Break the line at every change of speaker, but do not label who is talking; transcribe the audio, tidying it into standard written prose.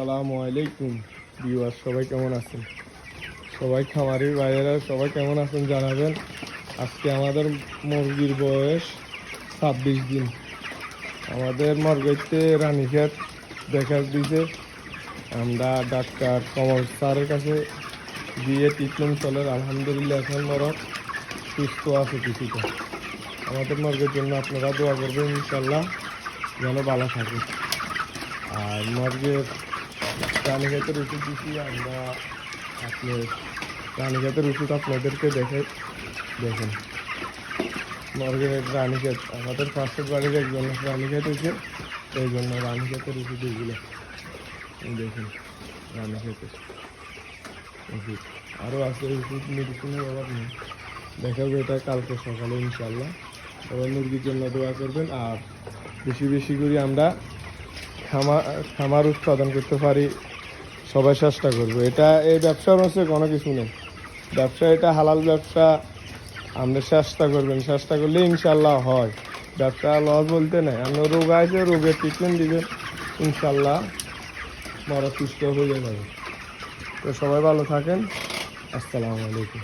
আসসালামু আলাইকুম ভিউয়ার, সবাই কেমন আছেন? সবাই খামারি ভাইয়েরা সবাই কেমন আছেন জানাবেন। আজকে আমাদের মুরগির বয়স 26 দিন। আমাদের মুরগিতে রানীক্ষেত দেখা দিয়েছে। আমরা ডাক্তার কমল স্যারের কাছে দিয়ে ট্রিটমেন্ট চলে, আলহামদুলিল্লাহ এখন মরক সুস্থ আছে কিছুটা। আমাদের মুরগির জন্য আপনারা দোয়া করবেন, ইনশাল্লাহ যেন ভালো থাকে। আর মুরগির রানীক্ষেতের ওষুধ দিচ্ছি আমরা, রানীক্ষেতের ওষুধ আপনাদেরকে দেখেন। মুরগির রানীক্ষেত আমাদের পাশের বাড়ির একজন রানীক্ষেত হয়েছে, এই জন্য রানীক্ষেতের ওষুধ এগুলো দেখুন। রানীক্ষেতের ওষুধ আরও আছে, ওষুধ মেডিসিনের অভাব নেই। দেখাবো এটা কালকে সকালে ইনশাল্লাহ। সবাই মুরগির জন্য দোয়া করবেন। আর বেশি বেশি করে আমরা খামার উৎপাদন করতে পারি, সবাই চেষ্টা করবো। এই ব্যবসার হচ্ছে কোনো কিছু নেই, ব্যবসা এটা হালাল ব্যবসা। আমরা চেষ্টা করবেন, চেষ্টা করলে ইনশাল্লাহ হয়। ব্যবসা লস বলতে নেই, আমরা রোগ আছে, রোগের ট্রিটমেন্ট দিবেন, ইনশাল্লাহ মরা সুস্থ হয়ে যাবে। তো সবাই ভালো থাকেন। আসসালামু আলাইকুম।